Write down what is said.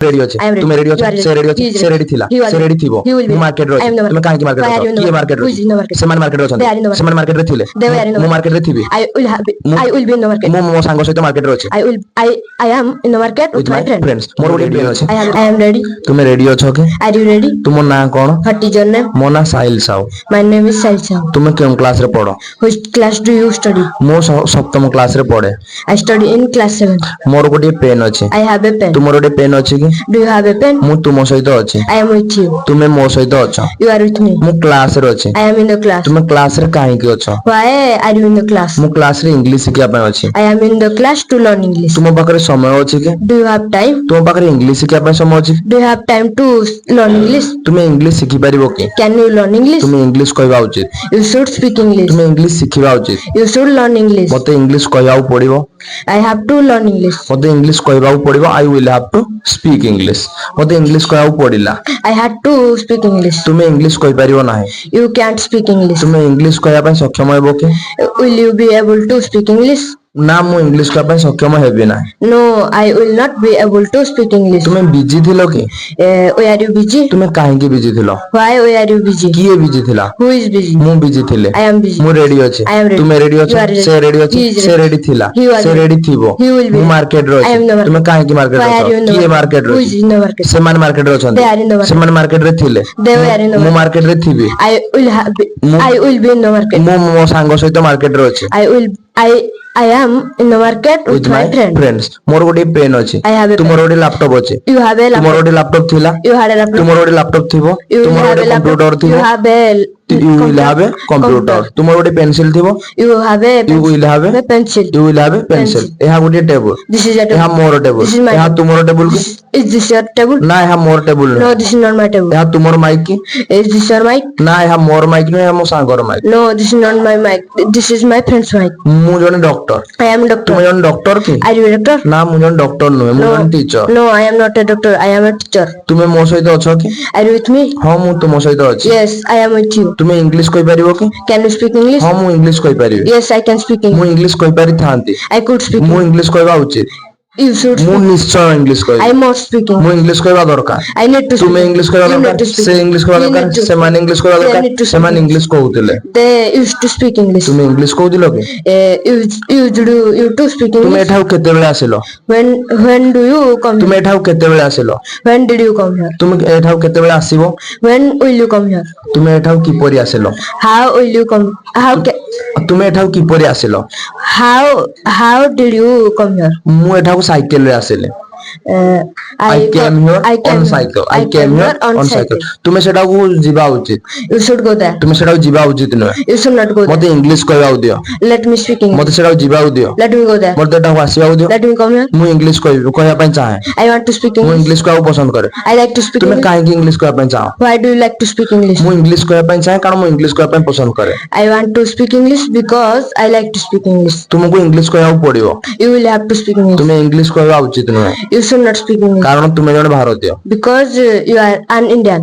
Ready अछि तुमे ready अछि से रेडी अछि से रेडी थिला से रेडी थिबो मु मार्केट रे अछि तुमे काहे की मार्केट रे अछि की मार्केट रे अछि से मार्केट रे अछि से मार्केट रे थिले मु मार्केट रे थिबी I will be in the market. मो सांग सहित मार्केट रे अछि I am in the market with my friend. Friends more ready अछि I am ready. तुमे रेडी अछो के Are you ready? तुमो ना कोन What is your name? मो ना साहिल साउ My name is Salsa. तुमे केम क्लास रे पढो Which class do you study? मो सप्तम क्लास रे पढे I study in class 7. मोर गोटे पेन अछि I have a pen. तुमर गोटे पेन अछि कि Do you have a pen? मु तुम सहित अछि I am with you. तुमे मो सहित अछ You are with me. मु क्लास रे अछि I am in the class. तुमे क्लास रे काहे की अछ Why are you in the class? मु क्लास रे इंग्लिश सिखिया पय अछि I am in the class to learn English. तुम पाखरे समय अछि कि Do you have time? तुम पाखरे इंग्लिश सिखिया पय समय अछि Do you have time to learn English? तुमे इंग्लिश सिखि परिबो कि Can you learn English? तुमे इंग्लिश कहबा उचित You should speak English. तुमे इंग्लिश सिखिबा उचित You should learn English. मते इंग्लिश कहबा पड़िबो I have to learn English. मते इंग्लिश कहबा पड़िबो I will have to speak English मते इंग्लिश कहबा पड़िला I had to speak English. तुमे इंग्लिश कहि परिबो नाही You can't speak English. तुमे इंग्लिश कहबा पय सक्षम हेबो कि Will you be able to speak English? ना मु इंग्लिश कहबा पय सक्षम हेबे ना No, I will not be able to speak English. तुमे बिजी थिलो कि Why are you busy? तुमे काहे की बिजी थिलो Why are you busy? किए बिजी थिला Who is busy? मु बिजी थिले I am busy. मु रेडी अछि I am ready. तुमे रेडी You are अछि ready. से रेडी He अछि is से ready. रेडी थिला You are से ready. रेडी थिबो He will be मु ready. मार्केट रे I am in the अछि market. तुमे काहे की मार्केट Why रे are you in the किए market? मार्केट रे Who is in the market? से मान मार्केट रे They are in the अछि market. से मान मार्केट रे थिले They were in the मु market. मार्केट रे थिबी I will be in the market. मु मो सांग सहित मार्केट रे अछि I am in the market with my friend. Friends मोर गोटे पेन अछि I have a तुमर pen. गोटे लैपटॉप अछि You have a तुमर laptop. गोटे लैपटॉप थिला You had a laptop. तुमर गोटे लैपटॉप थिबो You will तुमर have गोटे a laptop. कंप्यूटर You थिबो have a you will have a computer computer. तुमर गोटे पेंसिल थिबो You have a you will have a pencil. you will have a pencil एहा गोटे टेबल This is a एहा table. More table This is my एहा table. तुमर table कि Is this your table? ना एहा मोर table No, this is not my table. एहा तुमर माइक कि Is this your mic? ना एहा मोर माइक न एहा मो सांगर mic No, this is not my mic. This is my friend's mic. मु जने डॉक्टर I am a तुम doctor. जने डॉक्टर कि Are you a doctor? ना मु जने डॉक्टर नुहे मु जने teacher No, I am not a doctor. I am a teacher. तुमे मो सहित अछो कि Are you with me? हां मु तुम सहित अछि Yes, I am with you. तुमे इंग्लिश कहि परिबो कि Can you speak English? हां मु इंग्लिश कहि परिबी Yes, I can speak मु English. इंग्लिश कहि पारि थांती I could speak मु English. इंग्लिश कहबा उचित You should मु speak. निश्चय इंग्लिश I कहबी must speak मु English. इंग्लिश कहबा दरकार I need to speak. तुमे इंग्लिश कहबा You need दरकार to speak. से इंग्लिश कहबा You दरकार need to से माने speak. इंग्लिश कहबा They दरकार need to से माने speak. English कहउतिले They used to speak English. तुमे इंग्लिश कहउतिलो कि You to speak तुमे English. एठाउ केते बेले आसिलो When do you come तुमे here? एठाउ केते बेले आसिलो When did you come here? तुमे एठाउ केते बेले आसीबो When will you come here? तुमे एठाउ किपरि आसिलो How will you come? तुमे एठाउ किपरि आसिलो How did you come here? मु एठाउ साइकेल रे आसिले I came here on cycle. I came here on cycle. तुमे सेटा को जिबा उचित You should go there. तुमे सेटा जिबा उचित न You should not go there. मते इंग्लिश कहबा दियो Let me speak English. मते सेटा जिबा दियो Let me go there. मते एटा आसीबा दियो Let me come here. मु इंग्लिश कहबा पय चाहे I want to speak मु English. इंग्लिश कहबा पसंद करे I like to speak तुमे English. काहे की इंग्लिश कहबा पय चाहो Why do you like to speak English? मु इंग्लिश कहबा पय चाहे कारण मु इंग्लिश कहबा पय पसंद करे I want to speak English because I like to speak English. तुमको इंग्लिश कहबा पड़िबो You will have to speak English. तुमे इंग्लिश कहबा उचित न You should not speak English कारण तुमे जने भारतीय because you are an Indian.